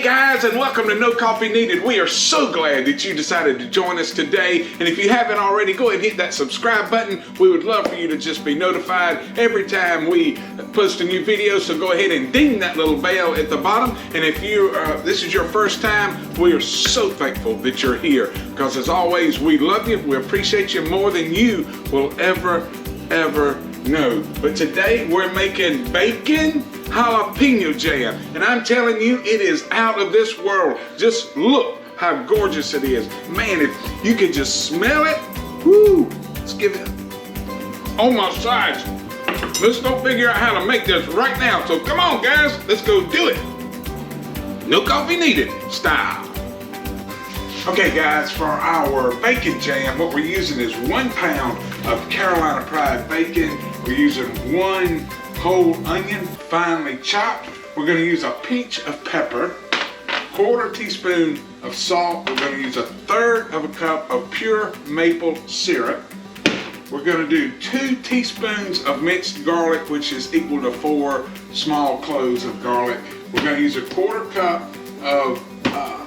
Hey guys, and welcome to No Coffee Needed. We are so glad that you decided to join us today. And if you haven't already, go ahead and hit that subscribe button. We would love for you to just be notified every time we post a new video. So go ahead and ding that little bell at the bottom. And if this is your first time, we are so thankful that you're here. Because as always, we love you. We appreciate you more than you will ever know. But today we're making bacon jalapeno jam, and I'm telling you, it is out of this world. Just look how gorgeous it is. Man, if you could just smell it, whoo, let's give it on my sides. Let's go figure out how to make this right now. So come on guys, let's go do it. No coffee needed style. Okay guys, for our bacon jam, what we're using is 1 pound of Carolina Pride bacon. We're using 1 whole onion, finely chopped. We're going to use a pinch of pepper, 1/4 teaspoon of salt. We're going to use 1/3 of a cup of pure maple syrup. We're going to do 2 teaspoons of minced garlic, which is equal to 4 small cloves of garlic. We're going to use 1/4 cup of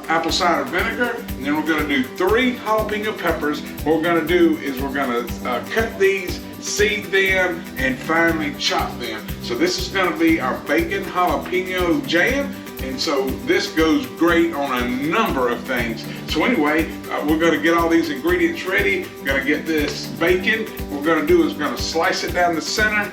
apple cider vinegar, and then we're going to do 3 jalapeno peppers. What we're going to do is we're going to cut these, seed them, and finely chop them. So this is going to be our bacon jalapeno jam, and so this goes great on a number of things. So anyway, we're going to get all these ingredients ready. We're going to get this bacon. What we're going to do is we're going to slice it down the center,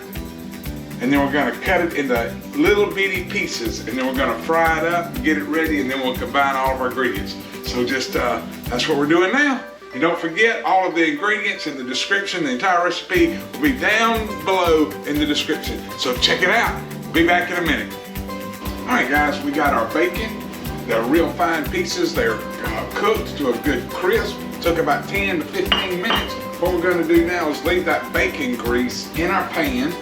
and then we're going to cut it into little bitty pieces, and then we're going to fry it up, get it ready, and then we'll combine all of our ingredients. So just that's what we're doing now. And don't forget, all of the ingredients in the description, the entire recipe will be down below in the description. So check it out. Be back in a minute. All right guys, we got our bacon. They're real fine pieces. They're cooked to a good crisp. Took about 10 to 15 minutes. What we're going to do now is leave that bacon grease in our pan.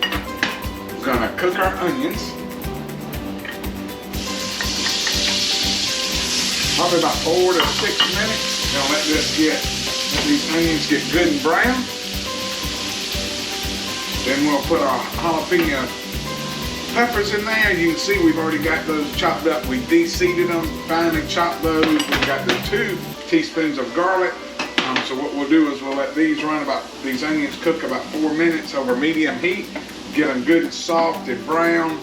We're going to cook our onions. Probably about 4 to 6 minutes. Now let these onions get good and brown. Then we'll put our jalapeno peppers in there. You can see we've already got those chopped up. We de-seeded them, finely chopped those. We've got the 2 teaspoons of garlic. So what we'll do is we'll let these onions cook about 4 minutes over medium heat. Get them good and soft and brown.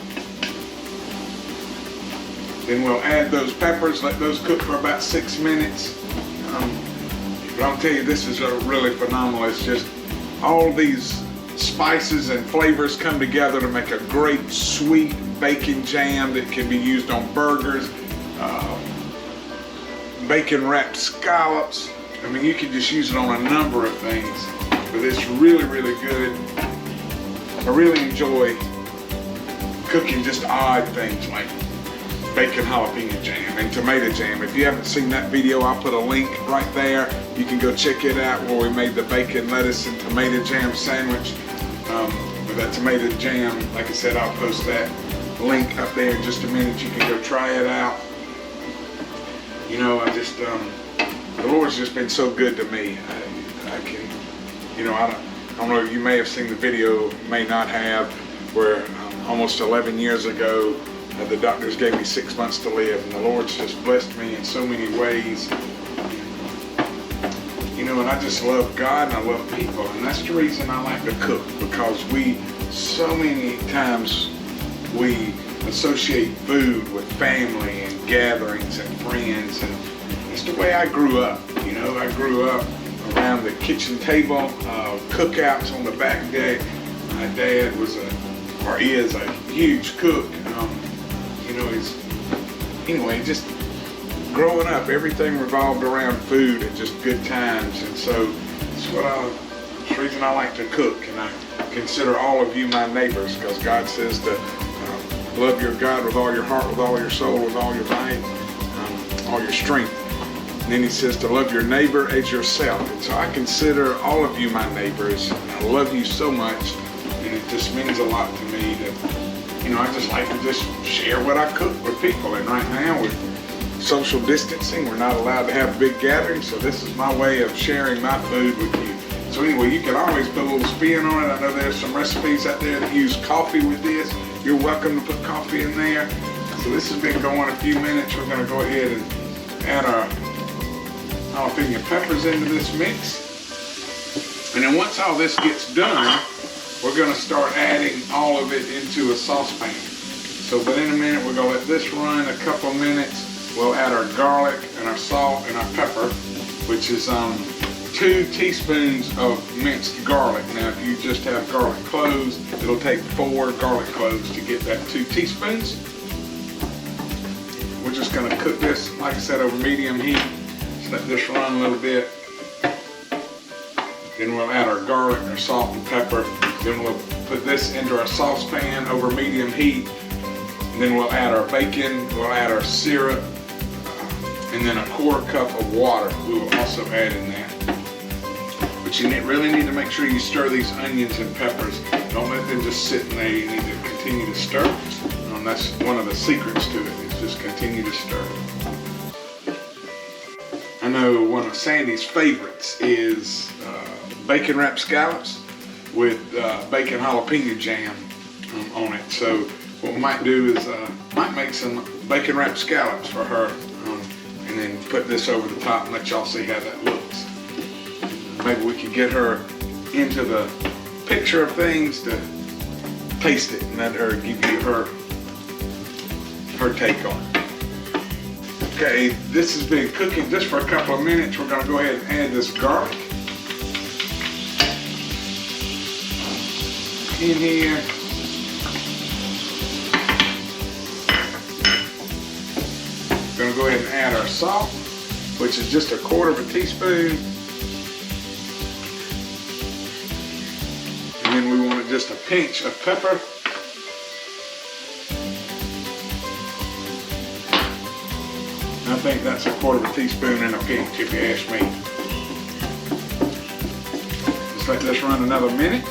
Then we'll add those peppers, let those cook for about 6 minutes. But I'll tell you, this is really phenomenal. It's just all these spices and flavors come together to make a great sweet bacon jam that can be used on burgers, bacon wrapped scallops. I mean, you can just use it on a number of things, but it's really, really good. I really enjoy cooking just odd things like bacon jalapeno jam and tomato jam. If you haven't seen that video, I'll put a link right there. You can go check it out where we made the bacon, lettuce, and tomato jam sandwich with that tomato jam. Like I said, I'll post that link up there in just a minute. You can go try it out. You know, I just, the Lord's just been so good to me. I don't know, you may have seen the video, may not have, where almost 11 years ago, the doctors gave me 6 months to live, and the Lord's just blessed me in so many ways. You know, and I just love God and I love people, and that's the reason I like to cook, because so many times we associate food with family and gatherings and friends, and it's the way I grew up. You know, I grew up around the kitchen table, cookouts on the back deck. My dad was is a huge cook. Just growing up, everything revolved around food and just good times, and so that's the reason I like to cook. And I consider all of you my neighbors, because God says to love your God with all your heart, with all your soul, with all your might, all your strength. And then he says to love your neighbor as yourself. And so I consider all of you my neighbors, and I love you so much, and it just means a lot to me that, I just like to just share what I cook with people. And right now with social distancing, we're not allowed to have big gatherings, so this is my way of sharing my food with you. So anyway, you can always put a little spin on it. I know there's some recipes out there that use coffee with this. You're welcome to put coffee in there. So this has been going a few minutes. We're going to go ahead and add our jalapeno peppers into this mix. And then once all this gets done, we're going to start adding all of it into a saucepan. So within a minute, we're going to let this run a couple of minutes. We'll add our garlic and our salt and our pepper, which is 2 teaspoons of minced garlic. Now, if you just have garlic cloves, it'll take 4 garlic cloves to get that 2 teaspoons. We're just going to cook this, like I said, over medium heat. Just let this run a little bit. Then we'll add our garlic, our salt and pepper. Then we'll put this into our saucepan over medium heat. And then we'll add our bacon, we'll add our syrup, and then a 1/4 cup of water we will also add in that. But you really need to make sure you stir these onions and peppers. Don't let them just sit in there. You need to continue to stir. That's one of the secrets to it, is just continue to stir. I know one of Sandy's favorites is bacon wrapped scallops with bacon jalapeno jam on it. So what we might do is might make some bacon wrapped scallops for her, and then put this over the top and let y'all see how that looks. Maybe we could get her into the picture of things to taste it and let her give you her take on it. Okay, this has been cooking just for a couple of minutes. We're going to go ahead and add this garlic in here. We're going to go ahead and add our salt, which is just 1/4 teaspoon. And then we want just a pinch of pepper. I think that's 1/4 teaspoon and a pinch, if you ask me. Just let this run another minute.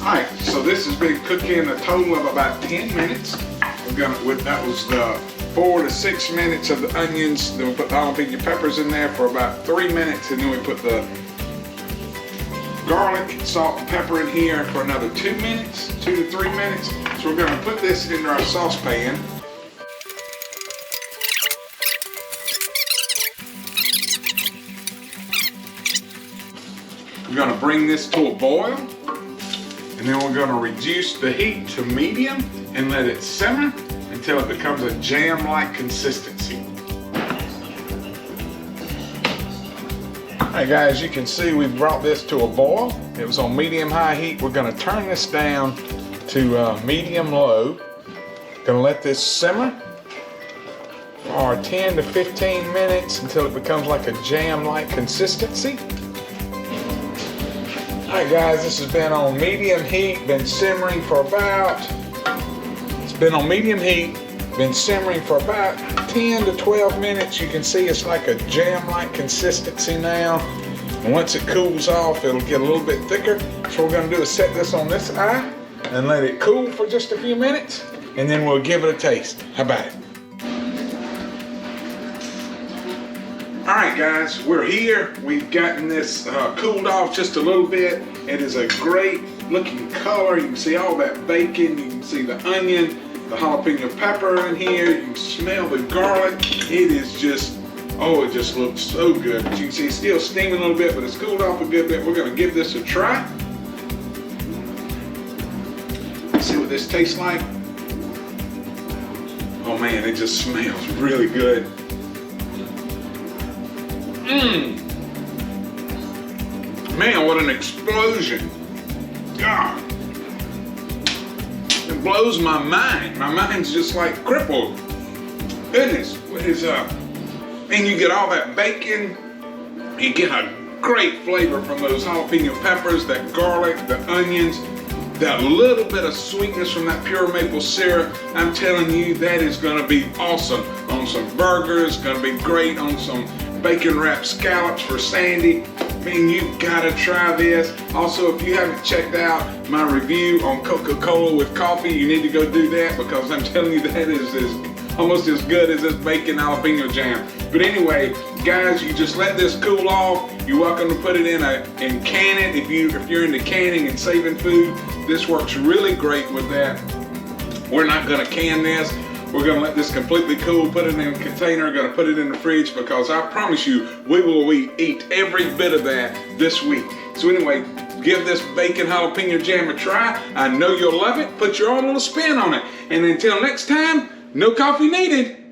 Alright, so this has been cooking a total of about 10 minutes. That was the 4 to 6 minutes of the onions. Then we put the jalapeno peppers in there for about 3 minutes, and then we put the garlic, salt, and pepper in here for another 2 minutes, 2 to 3 minutes. So we're going to put this into our saucepan. We're going to bring this to a boil, and then we're going to reduce the heat to medium and let it simmer until it becomes a jam-like consistency. Alright guys, you can see we've brought this to a boil. It was on medium-high heat. We're going to turn this down to medium-low. Going to let this simmer for 10 to 15 minutes until it becomes like a jam-like consistency. Alright guys, this has been on medium heat, been simmering for about, been simmering for about 10 to 12 minutes. You can see it's like a jam-like consistency now. And once it cools off, it'll get a little bit thicker. So what we're going to do is set this on this eye and let it cool for just a few minutes, and then we'll give it a taste. How about it? Alright guys, we're here. We've gotten this cooled off just a little bit. It is a great looking color. You can see all that bacon. You can see the onion, the jalapeno pepper in here. You can smell the garlic. It is just, oh, it just looks so good. But you can see it's still steaming a little bit, but it's cooled off a good bit. We're going to give this a try. See what this tastes like. Oh man, it just smells really good. Man, what an explosion. God. It blows my mind. My mind's just like crippled. Goodness, what is up? And you get all that bacon. You get a great flavor from those jalapeno peppers, that garlic, the onions, that little bit of sweetness from that pure maple syrup. I'm telling you, that is gonna be awesome on some burgers, gonna be great on some bacon wrapped scallops for Sandy. I mean, you've gotta try this. Also, if you haven't checked out my review on Coca-Cola with coffee, you need to go do that, because I'm telling you, that is almost as good as this bacon jalapeno jam. But anyway, guys, you just let this cool off. You're welcome to put it in and can it if you're into canning and saving food. This works really great with that. We're not gonna can this. We're gonna let this completely cool, put it in a container, gonna put it in the fridge, because I promise you, we will eat every bit of that this week. So anyway, give this bacon jalapeno jam a try. I know you'll love it. Put your own little spin on it. And until next time, no coffee needed.